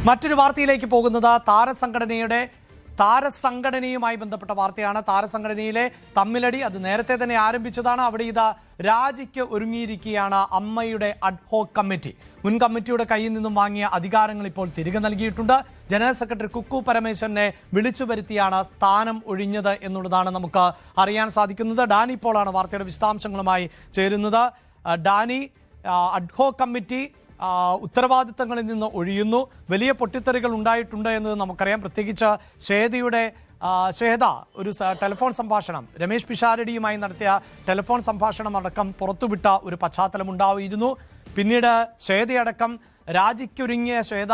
മറ്റൊരു വാർത്തയിലേക്ക് പോകുന്നത് താരസംഘടനയുമായി ബന്ധപ്പെട്ട വാർത്തയാണ്. താരസംഘടനയിലെ തമ്മിലടി അത് നേരത്തെ തന്നെ ആരംഭിച്ചതാണ്. അവിടെ ഇതാ രാജിക്ക് ഒരുങ്ങിയിരിക്കുകയാണ് അമ്മയുടെ അഡ്ഹോക് കമ്മിറ്റി. മുൻ കമ്മിറ്റിയുടെ കയ്യിൽ നിന്നും വാങ്ങിയ അധികാരങ്ങൾ ഇപ്പോൾ തിരികെ നൽകിയിട്ടുണ്ട്. ജനറൽ സെക്രട്ടറി കുക്കു പരമേശ്വരനെ വിളിച്ചു വരുത്തിയാണ് സ്ഥാനം ഒഴിഞ്ഞത് എന്നുള്ളതാണ് നമുക്ക് അറിയാൻ സാധിക്കുന്നത്. ഡാനി പോളാണ് വാർത്തയുടെ വിശദാംശങ്ങളുമായി ചേരുന്നത്. ഡാനി, അഡ്ഹോക് കമ്മിറ്റി ഉത്തരവാദിത്തങ്ങളിൽ നിന്ന് ഒഴിയുന്നു. വലിയ പൊട്ടിത്തെറികൾ ഉണ്ടായിട്ടുണ്ട് എന്നത് നമുക്കറിയാം. പ്രത്യേകിച്ച് ശ്വേത ഒരു ടെലിഫോൺ സംഭാഷണം, രമേശ് പിഷാരടിയുമായി നടത്തിയ ടെലിഫോൺ സംഭാഷണം അടക്കം പുറത്തുവിട്ട ഒരു പശ്ചാത്തലം ഉണ്ടായിരുന്നു. പിന്നീട് ശ്വേതയടക്കം രാജിക്കൊരുങ്ങിയ ശ്വേത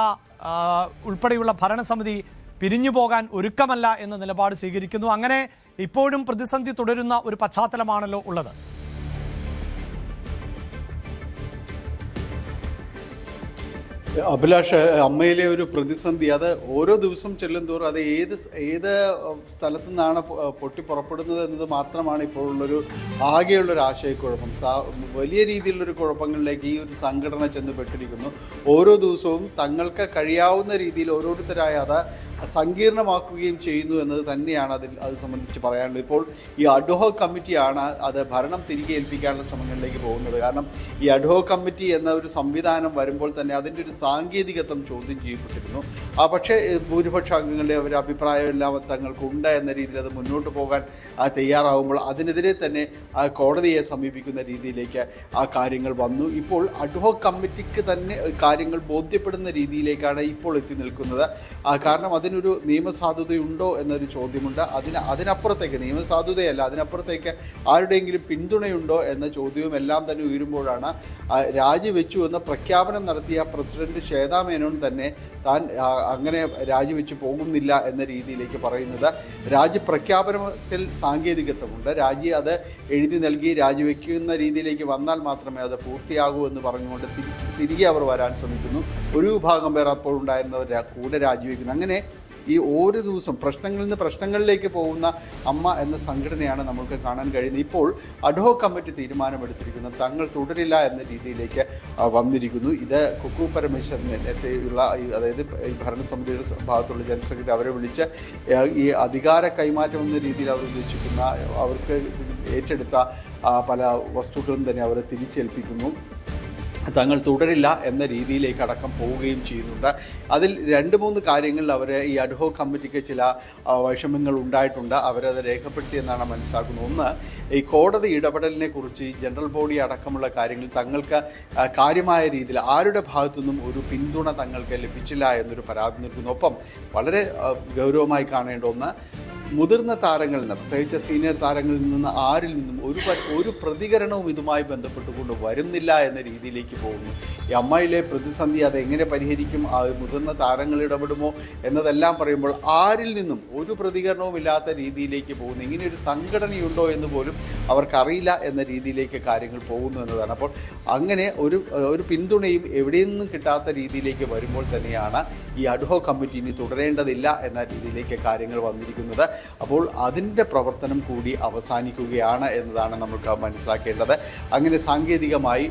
ഉൾപ്പെടെയുള്ള ഭരണസമിതി പിരിഞ്ഞു പോകാൻ ഒരുക്കമല്ല എന്ന നിലപാട് സ്വീകരിക്കുന്നു. അങ്ങനെ ഇപ്പോഴും പ്രതിസന്ധി തുടരുന്ന ഒരു പശ്ചാത്തലമാണല്ലോ ഉള്ളത്. അഭിലാഷ്, അമ്മയിലെ ഒരു പ്രതിസന്ധി അത് ഓരോ ദിവസം ചെല്ലുന്തോറും അത് ഏത് സ്ഥലത്തു നിന്നാണ് പൊട്ടിപ്പുറപ്പെടുന്നത് എന്നത് മാത്രമാണ് ഇപ്പോഴുള്ളൊരു ആകെയുള്ളൊരു ആശയക്കുഴപ്പം. വലിയ രീതിയിലുള്ളൊരു കുഴപ്പങ്ങളിലേക്ക് ഈ ഒരു സംഘടന ചെന്ന് പെട്ടിരിക്കുന്നു. ഓരോ ദിവസവും തങ്ങൾക്ക് കഴിയാവുന്ന രീതിയിൽ ഓരോരുത്തരായി അത് സങ്കീർണമാക്കുകയും ചെയ്യുന്നു എന്നത് തന്നെയാണ് അത് സംബന്ധിച്ച് പറയാനുള്ളത്. ഇപ്പോൾ ഈ അഡ്ഹോക് കമ്മിറ്റിയാണ് അത് ഭരണം തിരികെ ഏൽപ്പിക്കാനുള്ള ശ്രമങ്ങളിലേക്ക് പോകുന്നത്. കാരണം ഈ അഡ്ഹോക് കമ്മിറ്റി എന്ന ഒരു സംവിധാനം വരുമ്പോൾ തന്നെ അതിൻ്റെ ഒരു സാങ്കേതികത്വം ചോദ്യം ചെയ്യപ്പെട്ടിരുന്നു. പക്ഷേ ഭൂരിപക്ഷ അംഗങ്ങളുടെ ഒരു അഭിപ്രായമെല്ലാം തങ്ങൾക്കുണ്ട് എന്ന രീതിയിൽ അത് മുന്നോട്ട് പോകാൻ തയ്യാറാകുമ്പോൾ അതിനെതിരെ തന്നെ കോടതിയെ സമീപിക്കുന്ന രീതിയിലേക്ക് ആ കാര്യങ്ങൾ വന്നു. ഇപ്പോൾ അഡ്ഹോക് കമ്മിറ്റിക്ക് തന്നെ കാര്യങ്ങൾ ബോധ്യപ്പെടുന്ന രീതിയിലേക്കാണ് ഇപ്പോൾ എത്തി നിൽക്കുന്നത്. കാരണം അതിനൊരു നിയമസാധുതയുണ്ടോ എന്നൊരു ചോദ്യമുണ്ട്. അതിനപ്പുറത്തേക്ക് നിയമസാധുതയല്ല, അതിനപ്പുറത്തേക്ക് ആരുടെയെങ്കിലും പിന്തുണയുണ്ടോ എന്ന ചോദ്യവും എല്ലാം തന്നെ ഉയരുമ്പോഴാണ് രാജിവെച്ചു എന്ന പ്രഖ്യാപനം നടത്തിയ പ്രസിഡന്റ് ശ്വേതാ മേനോൻ തന്നെ താൻ അങ്ങനെ രാജിവെച്ച് പോകുന്നില്ല എന്ന രീതിയിലേക്ക് പറയുന്നത്. രാജിപ്രഖ്യാപനത്തിൽ സാങ്കേതികത്വമുണ്ട്. അത് എഴുതി നൽകി രാജിവെക്കുന്ന രീതിയിലേക്ക് വന്നാൽ മാത്രമേ അത് പൂർത്തിയാകൂ എന്ന് പറഞ്ഞുകൊണ്ട് തിരികെ അവർ വരാൻ ശ്രമിക്കുന്നു. ഒരു വിഭാഗം പേർ അപ്പോൾ ഉണ്ടായിരുന്നവർ കൂടെ രാജിവെക്കുന്നു. അങ്ങനെ ഈ ഓരോ ദിവസം പ്രശ്നങ്ങളിൽ നിന്ന് പ്രശ്നങ്ങളിലേക്ക് പോകുന്ന അമ്മ എന്ന സംഘടനയാണ് നമുക്ക് കാണാൻ കഴിയുന്നത്. ഇപ്പോൾ അഡ്ഹോക് കമ്മിറ്റി തീരുമാനമെടുത്തിരിക്കുന്നത് തങ്ങൾ തുടരില്ല എന്ന രീതിയിലേക്ക് വന്നിരിക്കുന്നു. ഇത് കുക്കു പരമേശ്വരനെ നേരത്തെയുള്ള അതായത് ഈ ഭരണസമിതിയുടെ ഭാഗത്തുള്ള ജനറൽ സെക്രട്ടറി അവരെ വിളിച്ച് ഈ അധികാര കൈമാറ്റം എന്ന രീതിയിൽ അവർ ഉദ്ദേശിക്കുന്ന അവർക്ക് ഏറ്റെടുത്ത പല വസ്തുക്കളും തന്നെ അവരെ തിരിച്ചേൽപ്പിക്കുന്നു. തങ്ങൾ തുടരില്ല എന്ന രീതിയിലേക്ക് അടക്കം പോവുകയും ചെയ്യുന്നുണ്ട്. അതിൽ 2-3 കാര്യങ്ങളിൽ അവർ ഈ അഡ്ഹോക് കമ്മിറ്റിക്ക് ചില വൈഷമ്യങ്ങൾ ഉണ്ടായിട്ടുണ്ട്. അവരത് രേഖപ്പെടുത്തിയെന്നാണ് മനസ്സിലാക്കുന്നത്. ഒന്ന്, ഈ കോടതി ഇടപെടലിനെ കുറിച്ച് ഈ ജനറൽ ബോഡി അടക്കമുള്ള കാര്യങ്ങളിൽ തങ്ങൾക്ക് കാര്യമായ രീതിയിൽ ആരുടെ ഭാഗത്തുനിന്നും ഒരു പിന്തുണ തങ്ങൾക്ക് ലഭിച്ചില്ല എന്നൊരു പരാതി നിൽക്കുന്നു. ഒപ്പം വളരെ ഗൗരവമായി കാണേണ്ട ഒന്ന്, മുതിർന്ന താരങ്ങളിൽ നിന്ന്, പ്രത്യേകിച്ച് സീനിയർ താരങ്ങളിൽ നിന്ന് ആരിൽ നിന്നും ഒരു പ്രതികരണവും ഇതുമായി ബന്ധപ്പെട്ടുകൊണ്ട് വരുന്നില്ല എന്ന രീതിയിലേക്ക് പോകുന്നു. ഈ അമ്മയിലെ പ്രതിസന്ധി അതെങ്ങനെ പരിഹരിക്കും, മുതിർന്ന താരങ്ങൾ ഇടപെടുമോ എന്നതെല്ലാം പറയുമ്പോൾ ആരിൽ നിന്നും ഒരു പ്രതികരണവും ഇല്ലാത്ത രീതിയിലേക്ക് പോകുന്നു. ഇങ്ങനെയൊരു സംഘടനയുണ്ടോ എന്ന് പോലും അവർക്കറിയില്ല എന്ന രീതിയിലേക്ക് കാര്യങ്ങൾ പോകുന്നു എന്നതാണ്. അപ്പോൾ അങ്ങനെ ഒരു പിന്തുണയും എവിടെ നിന്നും കിട്ടാത്ത രീതിയിലേക്ക് വരുമ്പോൾ തന്നെയാണ് ഈ അഡ്ഹോക് കമ്മിറ്റി ഇനി തുടരേണ്ടതില്ല എന്ന രീതിയിലേക്ക് കാര്യങ്ങൾ വന്നിരിക്കുന്നത്. അപ്പോൾ അതിൻ്റെ പ്രവർത്തനം കൂടി അവസാനിക്കുകയാണ് എന്നതാണ് നമുക്ക് മനസ്സിലാക്കേണ്ടത്. അങ്ങനെ സാങ്കേതികമായി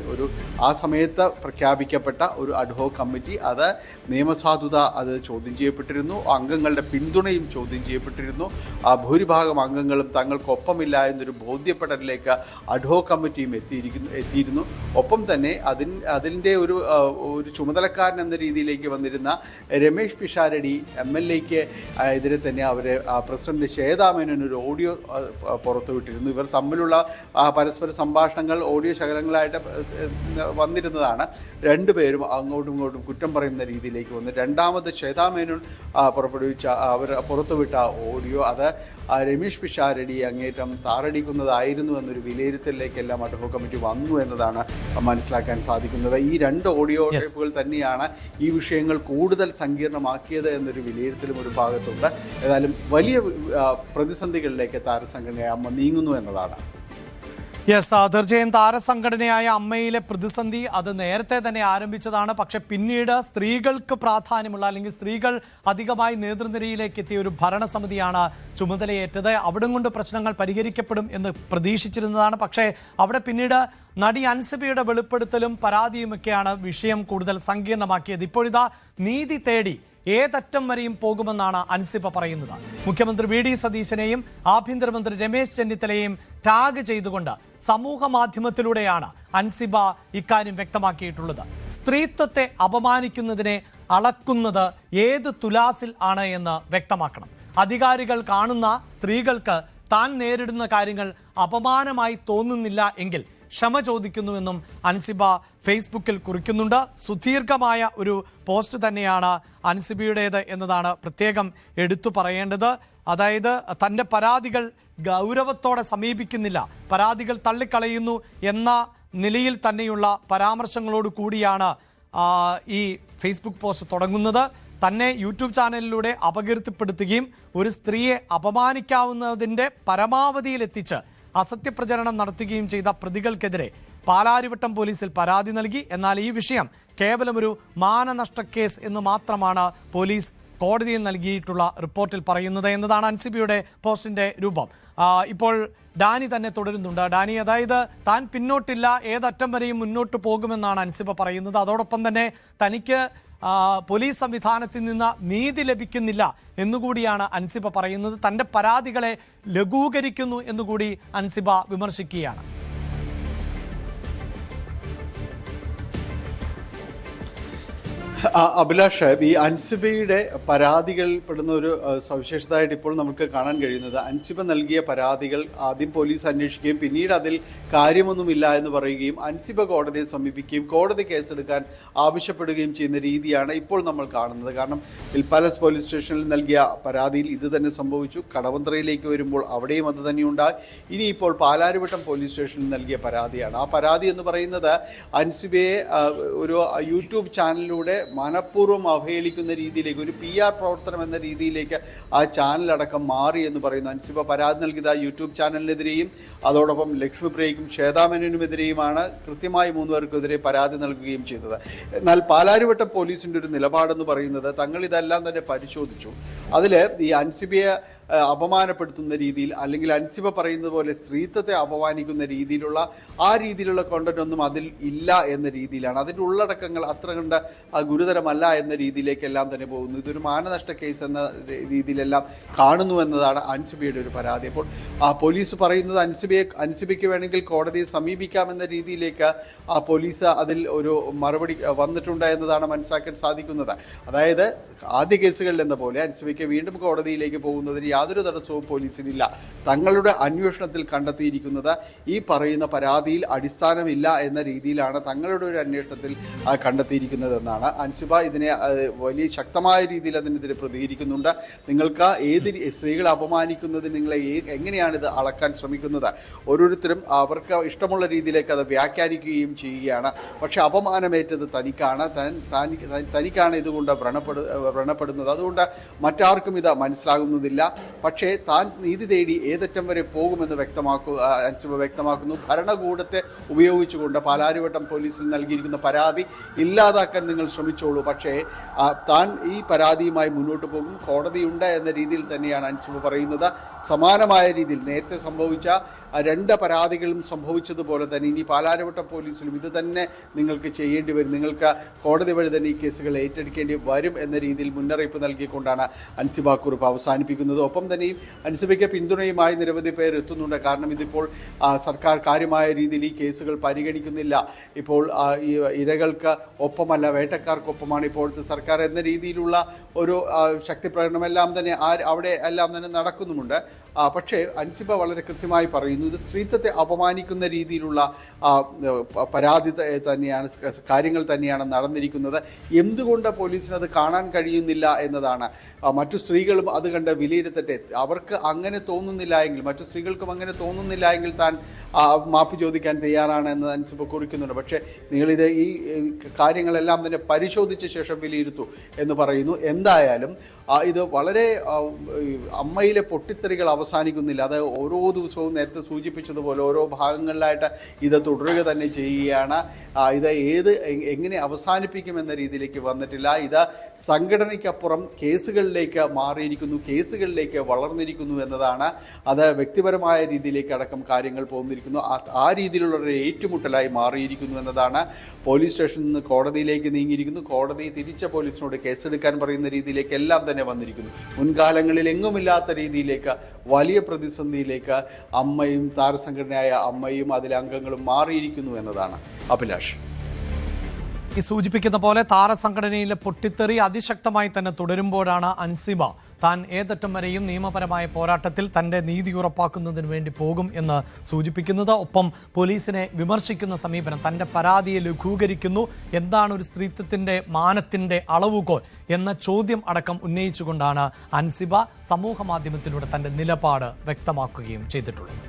ആ സമയത്ത് പ്രഖ്യാപിക്കപ്പെട്ട ഒരു അഡ്ഹോക് കമ്മിറ്റി അത് നിയമസാധുത അത് ചോദ്യം ചെയ്യപ്പെട്ടിരുന്നു. അംഗങ്ങളുടെ പിന്തുണയും ചോദ്യം ചെയ്യപ്പെട്ടിരുന്നു. ഭൂരിഭാഗം അംഗങ്ങളും തങ്ങൾക്കൊപ്പമില്ല എന്നൊരു ബോധ്യപ്പെടലിലേക്ക് അഡ്ഹോക് കമ്മിറ്റിയും എത്തിയിരുന്നു. ഒപ്പം തന്നെ അതിൻ്റെ ഒരു ചുമതലക്കാരൻ എന്ന രീതിയിലേക്ക് വന്നിരുന്ന രമേശ് പിഷാരടി MLAക്ക് എതിരെ തന്നെ അവരെ പ്രസിഡന്റ് ശ്വേതാ മേനോൻ ഒരു ഓഡിയോ പുറത്തുവിട്ടിരുന്നു. ഇവർ തമ്മിലുള്ള പരസ്പര സംഭാഷണങ്ങൾ ഓഡിയോ ശകലങ്ങളായിട്ട് വന്നിരുന്നതാണ്. രണ്ടുപേരും അങ്ങോട്ടും ഇങ്ങോട്ടും കുറ്റം പറയുന്ന രീതിയിലേക്ക് വന്നു. രണ്ടാമത് ശ്വേതാ മേനോൻ അവർ പുറത്തുവിട്ട ഓഡിയോ അത് രമേശ് പിഷാരടി അങ്ങേറ്റം താറടിക്കുന്നതായിരുന്നു എന്നൊരു വിലയിരുത്തലിലേക്കെല്ലാം അഡ്ഹോക് കമ്മിറ്റി വന്നു എന്നതാണ് മനസ്സിലാക്കാൻ സാധിക്കുന്നത്. ഈ 2 ഓഡിയോ ടേപ്പുകൾ തന്നെയാണ് ഈ വിഷയങ്ങൾ കൂടുതൽ സങ്കീർണമാക്കിയത് എന്നൊരു വിലയിരുത്തലും ഒരു ഭാഗത്തുണ്ട്. ഏതായാലും വലിയ പ്രതിസന്ധികളിലേക്ക് താരസംഘടനയായ അമ്മ നീങ്ങുന്നു എന്നതാണ്. തീർച്ചയായും താരസംഘടനയായ അമ്മയിലെ പ്രതിസന്ധി അത് നേരത്തെ തന്നെ ആരംഭിച്ചതാണ്. പക്ഷെ പിന്നീട് സ്ത്രീകൾക്ക് പ്രാധാന്യമുള്ള അല്ലെങ്കിൽ സ്ത്രീകൾ അധികമായി നേതൃനിരയിലേക്ക് എത്തിയ ഒരു ഭരണസമിതിയാണ് ചുമതലയേറ്റത്. അവിടം കൊണ്ട് പ്രശ്നങ്ങൾ പരിഹരിക്കപ്പെടും എന്ന് പ്രതീക്ഷിച്ചിരുന്നതാണ്. പക്ഷേ അവിടെ പിന്നീട് നടി അൻസിബയുടെ വെളിപ്പെടുത്തലും പരാതിയുമൊക്കെയാണ് വിഷയം കൂടുതൽ സങ്കീർണമാക്കിയത്. ഇപ്പോഴിതാ നീതി തേടി ഏതറ്റം വരെയും പോകുമെന്നാണ് അൻസിബ പറയുന്നത്. മുഖ്യമന്ത്രി വി.ഡി. സതീശനെയും ആഭ്യന്തരമന്ത്രി രമേശ് ചെന്നിത്തലയെയും ടാഗ് ചെയ്തുകൊണ്ട് സമൂഹ മാധ്യമത്തിലൂടെയാണ് അൻസിബ ഇക്കാര്യം വ്യക്തമാക്കിയിട്ടുള്ളത്. സ്ത്രീത്വത്തെ അപമാനിക്കുന്നതിനെ അളക്കുന്നത് ഏത് തുലാസിൽ ആണ് എന്ന് വ്യക്തമാക്കണം. അധികാരികൾ കാണുന്ന സ്ത്രീകൾക്ക് താൻ നേരിടുന്ന കാര്യങ്ങൾ അപമാനമായി തോന്നുന്നില്ല എങ്കിൽ ക്ഷമ ചോദിക്കുന്നുവെന്നും അൻസിബ ഫേസ്ബുക്കിൽ കുറിക്കുന്നുണ്ട്. സുദീർഘമായ ഒരു പോസ്റ്റ് തന്നെയാണ് അൻസിബയുടേത് എന്നതാണ് പ്രത്യേകം എടുത്തു പറയേണ്ടത്. അതായത് തൻ്റെ പരാതികൾ ഗൗരവത്തോടെ സമീപിക്കുന്നില്ല, പരാതികൾ തള്ളിക്കളയുന്നു എന്ന നിലയിൽ തന്നെയുള്ള പരാമർശങ്ങളോട് കൂടിയാണ് ഈ ഫേസ്ബുക്ക് പോസ്റ്റ് തുടങ്ങുന്നത്. തന്നെ യൂട്യൂബ് ചാനലിലൂടെ അപകീർത്തിപ്പെടുത്തുകയും ഒരു സ്ത്രീയെ അപമാനിക്കാവുന്നതിൻ്റെ പരമാവധിയിലെത്തിച്ച് അസത്യപ്രചരണം നടത്തുകയും ചെയ്ത പ്രതികൾക്കെതിരെ പാലാരിവട്ടം പോലീസിൽ പരാതി നൽകി. എന്നാൽ ഈ വിഷയം കേവലം ഒരു മാനനഷ്ട കേസ് എന്ന് മാത്രമാണ് പോലീസ് കോടതിയിൽ നൽകിയിട്ടുള്ള റിപ്പോർട്ടിൽ പറയുന്നത് എന്നതാണ് അൻസിബയുടെ പോസ്റ്റിന്റെ രൂപം. ഇപ്പോൾ ഡാനി തന്നെ തുടരുന്നുണ്ട്. ഡാനി, അതായത് താൻ പിന്നോട്ടില്ല, ഏതറ്റം വരെയും മുന്നോട്ട് പോകുമെന്നാണ് അൻസിബ പറയുന്നത്. അതോടൊപ്പം തന്നെ തനിക്ക് പോലീസ് സംവിധാനത്തിൽ നിന്ന് നീതി ലഭിക്കുന്നില്ല എന്നുകൂടിയാണ് അൻസിബ പറയുന്നത്. തൻ്റെ പരാതികളെ ലഘൂകരിക്കുന്നു എന്നുകൂടി അൻസിബ വിമർശിക്കുകയാണ്. അഭിലാഷ്, ഈ അൻസിബയുടെ പരാതികൾ പെടുന്ന ഒരു സവിശേഷതയായിട്ട് ഇപ്പോൾ നമുക്ക് കാണാൻ കഴിയുന്നത്, അൻസിബ നൽകിയ പരാതികൾ ആദ്യം പോലീസ് അന്വേഷിക്കുകയും പിന്നീട് അതിൽ കാര്യമൊന്നുമില്ല എന്ന് പറയുകയും അൻസിബ കോടതിയെ സമീപിക്കുകയും കോടതി കേസെടുക്കാൻ ആവശ്യപ്പെടുകയും ചെയ്യുന്ന രീതിയാണ് ഇപ്പോൾ നമ്മൾ കാണുന്നത്. കാരണം ഹിൽ പാലസ് പോലീസ് സ്റ്റേഷനിൽ നൽകിയ പരാതിയിൽ ഇത് തന്നെ സംഭവിച്ചു. കടവന്ത്രയിലേക്ക് വരുമ്പോൾ അവിടെയും അത് തന്നെയുണ്ടായി. ഇനിയിപ്പോൾ പാലാരിവട്ടം പോലീസ് സ്റ്റേഷനിൽ നൽകിയ പരാതിയാണ്. ആ പരാതി എന്ന് പറയുന്നത് അൻസിബയെ ഒരു യൂട്യൂബ് ചാനലിലൂടെ മനഃപൂർവ്വം അവഹേളിക്കുന്ന രീതിയിലേക്ക്, ഒരു PR പ്രവർത്തനം എന്ന രീതിയിലേക്ക് ആ ചാനലടക്കം മാറി എന്ന് പറയുന്നു. അൻസിബ പരാതി നൽകിയത് ആ യൂട്യൂബ് ചാനലിനെതിരെയും അതോടൊപ്പം ലക്ഷ്മിപ്രിയയ്ക്കും ശ്വേതാമേനോനുമെതിരെയുമാണ് കൃത്യമായി 3 പേർക്കെതിരെ പരാതി നൽകുകയും ചെയ്തത്. എന്നാൽ പാലാരിവട്ടം പോലീസിൻ്റെ ഒരു നിലപാടെന്ന് പറയുന്നത് തങ്ങൾ ഇതെല്ലാം തന്നെ പരിശോധിച്ചു. അതിൽ ഈ അൻസിബയെ അപമാനപ്പെടുത്തുന്ന രീതിയിൽ അല്ലെങ്കിൽ അൻസിബ പറയുന്നത് പോലെ സ്ത്രീത്വത്തെ അപമാനിക്കുന്ന രീതിയിലുള്ള രീതിയിലുള്ള കോണ്ടന്റ് ഒന്നും അതിൽ ഇല്ല എന്ന രീതിയിലാണ്. അതിൻ്റെ ഉള്ളടക്കങ്ങൾ അത്ര കണ്ട് ഗുരുതരമല്ല എന്ന രീതിയിലേക്കെല്ലാം തന്നെ പോകുന്നു. ഇതൊരു മാനനഷ്ട കേസ് എന്ന രീതിയിലെല്ലാം കാണുന്നു എന്നതാണ് അൻസിബയുടെ ഒരു പരാതി. അപ്പോൾ പോലീസ് പറയുന്നത് അൻസിബയ്ക്ക് വേണമെങ്കിൽ കോടതിയെ സമീപിക്കാമെന്ന രീതിയിലേക്ക് പോലീസ് അതിൽ ഒരു മറുപടി വന്നിട്ടുണ്ട് എന്നതാണ് മനസ്സിലാക്കാൻ സാധിക്കുന്നത്. അതായത് ആദ്യ കേസുകളിൽ എന്ന പോലെ അൻസിബയ്ക്ക് വീണ്ടും കോടതിയിലേക്ക് പോകുന്നതിന് യാതൊരു തടസ്സവും പോലീസിനില്ല. തങ്ങളുടെ അന്വേഷണത്തിൽ കണ്ടെത്തിയിരിക്കുന്നത് ഈ പറയുന്ന പരാതിയിൽ അടിസ്ഥാനമില്ല എന്ന രീതിയിലാണ് തങ്ങളുടെ ഒരു അന്വേഷണത്തിൽ കണ്ടെത്തിയിരിക്കുന്നതെന്നാണ്. അൻസിബ ഇതിനെ വലിയ ശക്തമായ രീതിയിൽ അതിനെതിരെ പ്രതികരിക്കുന്നുണ്ട്. നിങ്ങൾക്ക് സ്ത്രീകളെ അപമാനിക്കുന്നതിന് നിങ്ങളെ എങ്ങനെയാണിത് അളക്കാൻ ശ്രമിക്കുന്നത്? ഓരോരുത്തരും അവർക്ക് ഇഷ്ടമുള്ള രീതിയിലേക്ക് അത് വ്യാഖ്യാനിക്കുകയും ചെയ്യുകയാണ്. പക്ഷേ അപമാനമേറ്റത് തനിക്കാണ് ഇതുകൊണ്ട് വ്രണപ്പെടുന്നത്. അതുകൊണ്ട് മറ്റാർക്കും ഇത് മനസ്സിലാകുന്നതില്ല. പക്ഷേ താൻ നീതി തേടി ഏതറ്റം വരെ പോകുമെന്ന് അൻസിബ വ്യക്തമാക്കുന്നു. ഭരണകൂടത്തെ ഉപയോഗിച്ചുകൊണ്ട് പാലാരിവട്ടം പോലീസിൽ നൽകിയിരിക്കുന്ന പരാതി ഇല്ലാതാക്കാൻ നിങ്ങൾ ശ്രമിച്ചോളൂ, പക്ഷേ താൻ ഈ പരാതിയുമായി മുന്നോട്ട് പോകും, കോടതിയുണ്ട് എന്ന രീതിയിൽ തന്നെയാണ് അൻസിബ പറയുന്നത്. സമാനമായ രീതിയിൽ നേരത്തെ സംഭവിച്ച 2 പരാതികളും സംഭവിച്ചതുപോലെ തന്നെ ഇനി പാലാരിവട്ടം പോലീസിലും ഇത് തന്നെ നിങ്ങൾക്ക് ചെയ്യേണ്ടി വരും, നിങ്ങൾക്ക് കോടതി വഴി തന്നെ ഈ കേസുകൾ ഏറ്റെടുക്കേണ്ടി വരും എന്ന രീതിയിൽ മുന്നറിയിപ്പ് നൽകിക്കൊണ്ടാണ് അൻസിബ കുറിപ്പ് അവസാനിപ്പിക്കുന്നത്. ഒപ്പം തന്നെയും അൻസിബയ്ക്ക് പിന്തുണയുമായി നിരവധി പേർ എത്തുന്നുണ്ട്. കാരണം ഇതിപ്പോൾ സർക്കാർ കാര്യമായ രീതിയിൽ ഈ കേസുകൾ പരിഗണിക്കുന്നില്ല. ഇപ്പോൾ ഈ ഇരകൾക്ക് ഒപ്പമല്ല, വേട്ടക്കാർക്കൊപ്പമാണ് ഇപ്പോഴത്തെ സർക്കാർ എന്ന രീതിയിലുള്ള ഒരു ശക്തി പ്രകടനമെല്ലാം തന്നെ അവിടെ എല്ലാം തന്നെ നടക്കുന്നുമുണ്ട്. പക്ഷേ അൻസിബ വളരെ കൃത്യമായി പറയുന്നു, ഇത് സ്ത്രീത്വത്തെ അപമാനിക്കുന്ന രീതിയിലുള്ള പരാതി തന്നെയാണ്, കാര്യങ്ങൾ തന്നെയാണ് നടന്നിരിക്കുന്നത്. എന്തുകൊണ്ട് പോലീസിന് അത് കാണാൻ കഴിയുന്നില്ല എന്നതാണ്. മറ്റു സ്ത്രീകളും അത് കണ്ട് വിലയിരുത്തട്ടെ. അവർക്ക് അങ്ങനെ തോന്നുന്നില്ല എങ്കിൽ, മറ്റു സ്ത്രീകൾക്കും അങ്ങനെ തോന്നുന്നില്ല എങ്കിൽ താൻ മാപ്പ് ചോദിക്കാൻ തയ്യാറാണ് എന്ന് അൻസിബ കുറിക്കുന്നുണ്ട്. പക്ഷേ നിങ്ങളിത് ഈ കാര്യങ്ങളെല്ലാം തന്നെ പരിശോധിച്ച ശേഷം വിലയിരുത്തൂ എന്ന് പറയുന്നു. എന്തായാലും ഇത് വളരെ അമ്മയിലെ പൊട്ടിത്തെറികൾ അവസാനിക്കുന്നില്ല. അത് ഓരോ ദിവസവും നേരത്തെ സൂചിപ്പിച്ചതുപോലെ ഓരോ ഭാഗങ്ങളിലായിട്ട് ഇത് തുടരുക തന്നെ ചെയ്യുകയാണ്. ഇത് എങ്ങനെ അവസാനിപ്പിക്കുമെന്ന രീതിയിലേക്ക് വന്നിട്ടില്ല. ഇത് സംഘടനയ്ക്കപ്പുറം കേസുകളിലേക്ക് മാറിയിരിക്കുന്നു, കേസുകളിലേക്ക് വളർന്നിരിക്കുന്നു എന്നതാണ്. അത് വ്യക്തിപരമായ രീതിയിലേക്ക് അടക്കം കാര്യങ്ങൾ പോകുന്നിരിക്കുന്നു. ആ രീതിയിലുള്ള ഒരു ഏറ്റുമുട്ടലായി മാറിയിരിക്കുന്നു എന്നതാണ്. പോലീസ് സ്റ്റേഷനിൽ നിന്ന് കോടതിയിലേക്ക് നീങ്ങിയിരിക്കുന്നു. കോടതി തിരിച്ച പോലീസിനോട് കേസെടുക്കാൻ പറയുന്ന രീതിയിലേക്ക് എല്ലാം തന്നെ വന്നിരിക്കുന്നു. മുൻകാലങ്ങളിൽ എങ്ങുമില്ലാത്ത രീതിയിലേക്ക് വലിയ പ്രതിസന്ധിയിലേക്ക് അമ്മയും താരസംഘടനയായ അമ്മയും അതിലെ അംഗങ്ങളും മാറിയിരിക്കുന്നു എന്നതാണ്. അഭിലാഷ്, ഈ സൂചിപ്പിക്കുന്ന പോലെ താരസംഘടനയിലെ പൊട്ടിത്തെറി അതിശക്തമായി തന്നെ തുടരുമ്പോഴാണ് അൻസിബ താൻ ഏതറ്റം വരെയും നിയമപരമായ പോരാട്ടത്തിൽ തന്റെ നീതി ഉറപ്പാക്കുന്നതിന് വേണ്ടി പോകും എന്ന് സൂചിപ്പിക്കുന്നത്. ഒപ്പം പോലീസിനെ വിമർശിക്കുന്ന സമീപനം, തന്റെ പരാതിയെ ലഘൂകരിക്കുന്നു, എന്താണ് ഒരു സ്ത്രീത്വത്തിന്റെ മാനത്തിന്റെ അളവുകോൽ എന്ന ചോദ്യം അടക്കം ഉന്നയിച്ചുകൊണ്ടാണ് അൻസിബ സമൂഹ മാധ്യമത്തിലൂടെ തന്റെ നിലപാട് വ്യക്തമാക്കുകയും ചെയ്തിട്ടുള്ളത്.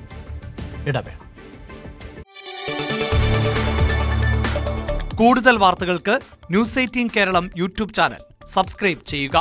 ഇടവേള. കൂടുതൽ വാർത്തകൾക്ക് news 18 Keralam YouTube channel subscribe ചെയ്യുക.